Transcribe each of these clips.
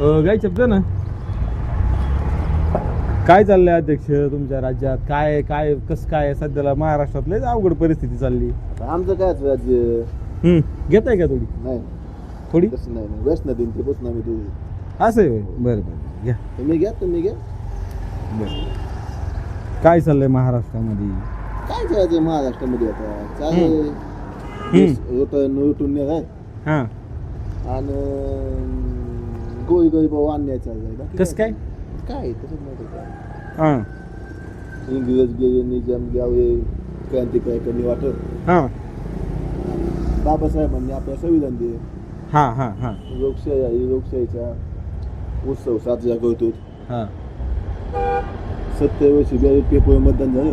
काय शब्द ना काय चाललंय अध्यक्ष तुमच्या राज्यात? काय काय कसं काय सध्याला महाराष्ट्रात लय अवघड परिस्थिती चालली. आमचं काय राज्य घेताय का थोडी नाही थोडी? तसं नाही व्यसन दिन ते बसून आम्ही तुम्ही असं आहे होय. बरं बरं घ्या. तुम्ही घ्या बरं काय चाललंय महाराष्ट्रामध्ये? काय करायचं महाराष्ट्रामध्ये आता चालू होतं आहे हां आणि गोळी गोळी भाऊ अन्याय चाललाय. कसं काय? काय तसंच नाही काय हां इंग्रज गेले निजाम घ्यावे क्रांतिकारी कमी वाटत हां बाबासाहेबांनी आपलं संविधान दिले. हां हां हां लोकशाहीचा उत्सव साजरा करतो. हां 70 वर्षी बॅलेट पेपर मतदान झालं.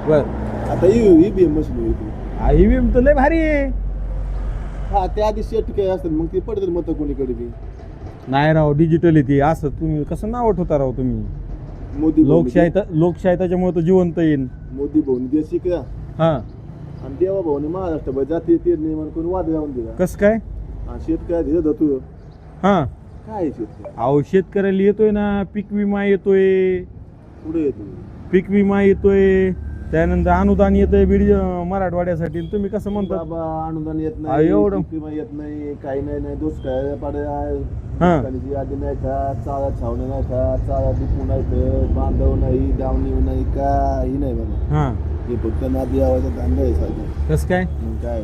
बरं आता ईव्हीएम मशीन होती. ईव्हीएम तर लय भारी आहे. हा त्या आधी सेट काय असतात मग ते पडतात मत कोणीकडे बी. नाही राव डिजिटल आहे ती. असं तुम्ही कसं नाव ठेवता राव तुम्ही? मोदी लोकशाही त्याच्यामुळे तो जिवंत येईल. मोदी भाऊनी देश शिकला हां आणि देवा भाऊनी महाराष्ट्र जाती ते निर्माण करून वाद लावून दिला. कसं काय? आणि शेतकऱ्या दिलं जातो हां काय शेतकरी अहो शेतकऱ्याला येतोय ना पीक विमा येतोय, पुढे येतो. पीक विमा येतोय, त्यानंतर अनुदान येतंय बीड मराठवाड्यासाठी. तुम्ही कसं म्हणता? बाबा अनुदान येत अहो, नाही, एवढं? पीक विमा येत नाही, काही नाही दुष्काळ पाडे हां. दुष्काळाची यादी नाही का, चारा छावणी नाही का, चारा डिपू नाही तर, बांधव नाही, दावणी नाही, काही नाही बाबा. हां हे फक्त नादी आवाजात धंदा आहे सारखं. कसं काय? मग काय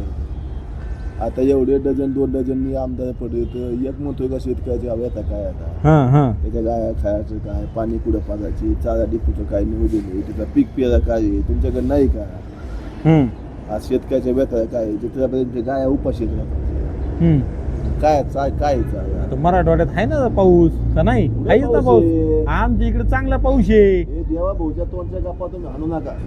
आता एवढे डझन 2 डझन आमदार पडले तर एक म्हणतोय का शेतकऱ्याची हवे आता काय आता हां हां त्याच्या गाया खायचं काय, पाणी कुठं पाजायची, चारा डिपूचं काय नियोजन आहे, त्याचा पीक पेरा काय आहे तुमच्याकडे नाही का? आज शेतकऱ्याच्या व्यथा काय आहे, तिथपर्यंत गाया उपाशी काय काय चालू आता मराठवाड्यात आहे ना पाऊस का नाही? आहेच ना पाऊस. आमच्या इकडे चांगला पाऊस आहे. हे देवा भाऊच्या तोंडच्या गप्पा तुम्ही आणू नका.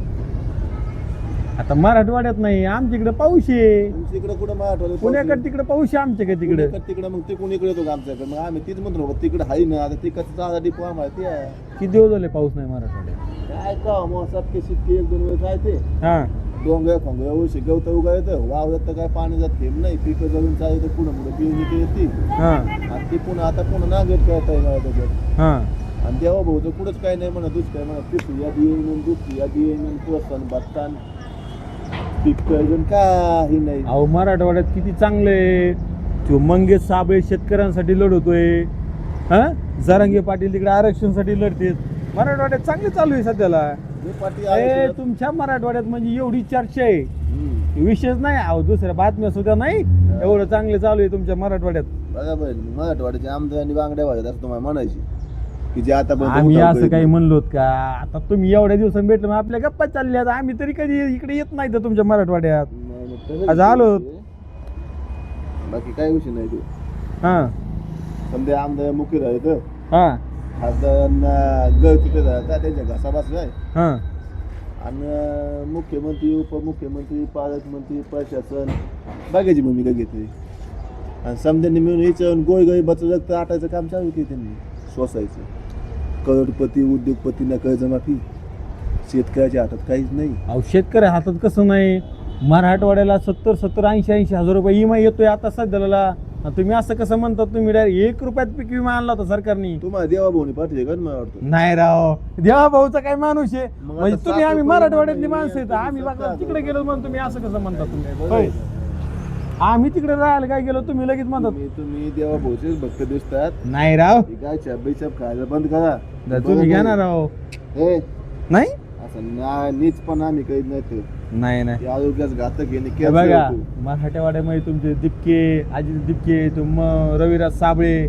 आता मराठवाड्यात नाही, आमच्या इकडे पाऊस आहे. तुमच्या इकडे कुठं मराठवाड्यात पुण्याकडे तिकडे पाऊस आहे, आमच्याकडे तिकडे. तिकडे मग ते कोणीकडे येतो का आमच्याकडे? मग आम्ही तीच म्हणतो तिकडे हाय ना. आता तिकडचं चारा डिपू आम्हाला ते आहे. किती दिवस झाले पाऊस नाही मराठवाड्यात? काय का मोसात शेतकरी 1-2 वेळ काय ते हां डोंगर खोंगर वर्षी गवत उगा येतं, वावरात तर काय पाण्याचा थेंब नाही, पिकं जळून चालतं पुढं पिवणी येते. हां आणि ती पुन्हा आता पुन्हा नागेट करता येईल त्याच्यात. हां आणि देवा भाऊ तर कुठंच काय नाही म्हणत दुष्काळ म्हणत पिसू यादी येईन दुसरी यादी येईन प्रोत्साहन बसतान पीक कर्जन काही नाही. अहो मराठवाड्यात किती चांगलं आहे. तो मंगेश साबळे शेतकऱ्यांसाठी लढवतोय. हां जरांगे पाटील तिकडे आरक्षणासाठी लढतेत. मराठवाड्यात चांगले चालू आहे सध्याला. हे पाटी ए तुमच्या मराठवाड्यात म्हणजे एवढी चर्चा आहे, विशेष नाही. अहो दुसऱ्या बातम्या सुद्धा नाही, एवढं चांगलं चालू आहे तुमच्या मराठवाड्यात. बरोबर मराठवाड्याचे आमदारांनी बांगड्या भाजत असं तुम्हाला म्हणायची की जे आता आम्ही असं काही म्हणलोत का? आता तुम्ही एवढ्या दिवसांनी भेटलं मग आपल्या गप्पा चालल्यात. आम्ही तरी कधी इकडे येत नाही तर तुमच्या मराठवाड्यात. आज आलो. बाकी काय विषय नाही. ते हां समजा आमदार मुख्य राहिले हां खासदारांना घर तिथे राहतात त्यांच्या घसा बसलाय हां आणि मुख्यमंत्री उपमुख्यमंत्री पालकमंत्री प्रशासन बघायची भूमिका घेते. आणि समजांनी मिळून यायचं गोय गोय बचत रक्त आटायचं काम चालू केलं त्यांनी. सोसायचं करोडपती उद्योगपतींना कर्जमाफी, शेतकऱ्याच्या हातात काहीच नाही. अहो शेतकऱ्या हातात कसं नाही? मराठवाड्याला 70-80 हजार रुपये विमा येतोय आता सध्याला. तुम्ही असं कसं म्हणतात? तुम्ही डायरेक्ट 1 रुपयात पीक विमा आणला होता सरकारने. तुम्हाला देवा भाऊनी पाठवले का? मला वाटतं नाही राव, देवा भाऊचा काय माणूस आहे म्हणजे आता तुम्ही? आम्ही 7 मराठवाड्यातली रुपये माणसं आहेत. आम्ही बघा 7 तिकडे गेलो म्हणून तुम्ही असं कसं म्हणता? तुम्ही बरोबर होय. आहे. आम्ही तिकडे राहायला काय गेलो तुम्ही लगेच म्हणतात तुम्ही देवा भाऊचेच भक्त दिसतात. नाही राव. काय छाप खायला बंद करा. तुम्ही घ्या ना राव. हे नाही असं नीच पण आम्ही काही नाही ते नाही नाही आरोग्यास घातक हे आहे. बघा मराठवाड्यामध्ये तुमचे दिपके अजित दिपके रविराज साबळे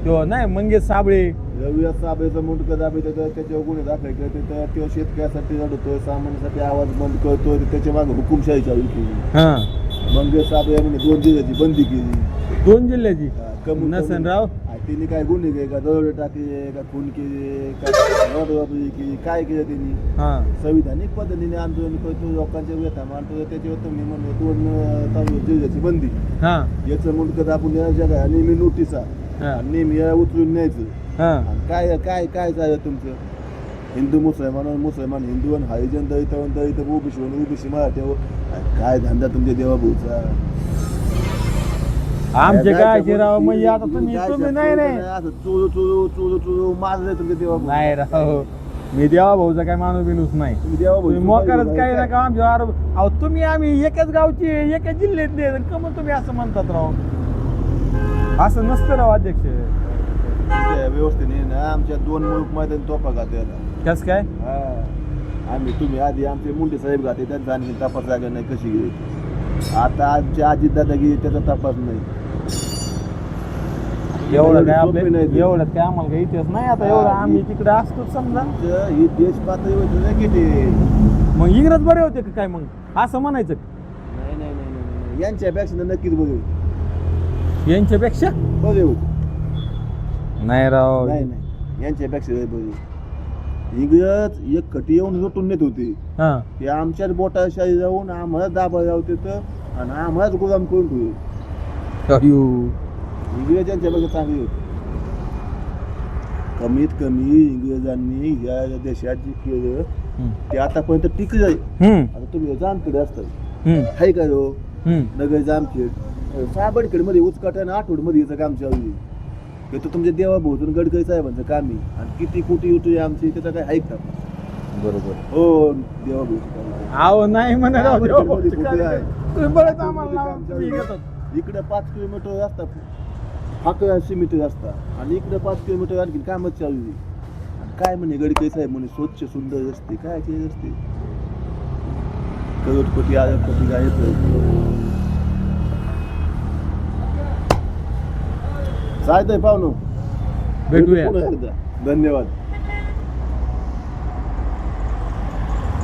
तो नाही मंगेश साबळे रविराज साबळेचं मुंडकं दाबे त्याच्यावर गुन्हे दाखल केले तर तो शेतकऱ्यासाठी लढतोय, सामान्यासाठी आवाज बंद करतोय. त्याच्या मागे हुकुमशाही चालू केली. हां मंगेश साबळे यांनी 2 जिल्ह्याची बंदी केली. 2 जिल्ह्याची कमी नसन राव. तिने काय गुन्हे केले का? दरोडे टाकले का? खून केले का? रोडवाबरी केली? काय केलं त्यांनी? हां संविधानिक पद्धतीने आंदोलन करतो, लोकांच्या व्यथा मांडतो. त्याच्यावर तुम्ही म्हणतो 2 जिल्ह्याची बंदी. हां याचं मुंडकं दाबून या जगा नेहमी नोटिसा नेहमी उचलून न्यायचं. हां काय काय काय चाललं तुमचं? हिंदू मुसलमान हिंदू आणि हरिजन दलित ओबीसी मराठी काय धंदा तुमच्या देवा भाऊचा? आमचे काय राव म्हणजे आता तुम्ही नाही नाही असं चुळू चुळू चुळू चुळू मारलंय तुमच्या देवा नाही राव मी देवा भाऊचा काय माणूस बिनूस नाही तुम्ही देवा तुम्ही मोकारच काही नका आमच्या अहो तुम्ही आम्ही एकाच गावची एकाच जिल्ह्यातले का मग तुम्ही असं म्हणतात राव असं नसतं राव अध्यक्ष व्यवस्थेने ना आमच्या 2 मुलूक मैदान तोफा घाते कस काय आम्ही तुम्ही आधी आमचे मुंडे साहेब घाते त्यांचा आणखी तपास जागा नाही कशी गेली आता आमची आजी दादा गेली त्याचा तपास नाही एवढं काय आपल्या एवढं काय आम्हाला काही इतिहास नाही आता एवढं आम्ही तिकडे असतो समजा ही देश पातळीवर नाही किती मग इंग्रज बरे होते का काय मग असं म्हणायचं नाही नाही नाही नाही यांच्यापेक्षा नक्कीच बघेल यांच्यापेक्षा बघेल नाही राव नाही नाही यांच्यापेक्षा बघेल इंग्रज एक खटी येऊन लुटून नेत होते हा ते आमच्याच बोटाशाही जाऊन आम्हाला दाबा लावते तर आणि आम्हालाच गुलाम करून ठेवले अयो. इंग्रज यांच्यापेक्षा चांगली होती कमीत कमी इंग्रजांनी या देशात जे केलं ते आतापर्यंत टिकलं आहे आता तुम्ही जामखेड असतात हाय का हो नगर जामखेड साबडखेड मध्ये उचकाट्यानं आठवड मध्ये याचं काम चालू आहे हे तर तुमच्या देवा भाऊतून गडकरी साहेबांचं काम आहे आणि किती कोटी युटी आमची त्याचा काय ऐकता बरोबर हो देवा भाऊ आहो नाही म्हणा राव, देवा भाऊचं कुठे काय आहे? तुम्ही बरंच आम्हाला नाव तुम्ही घेतात. इकडे 5 किलोमीटर असतात फाकळा सिमेंट असतात आणि इकडे 5 किलोमीटर आणखी कामच चालू आहे आणि काय म्हणे गडकरी साहेब म्हणे स्वच्छ सुंदर रस्ते काय ते रस्ते करोडपती अरबपती काय चालतंय पाहुणं भेटूया पुन्हा एकदा धन्यवाद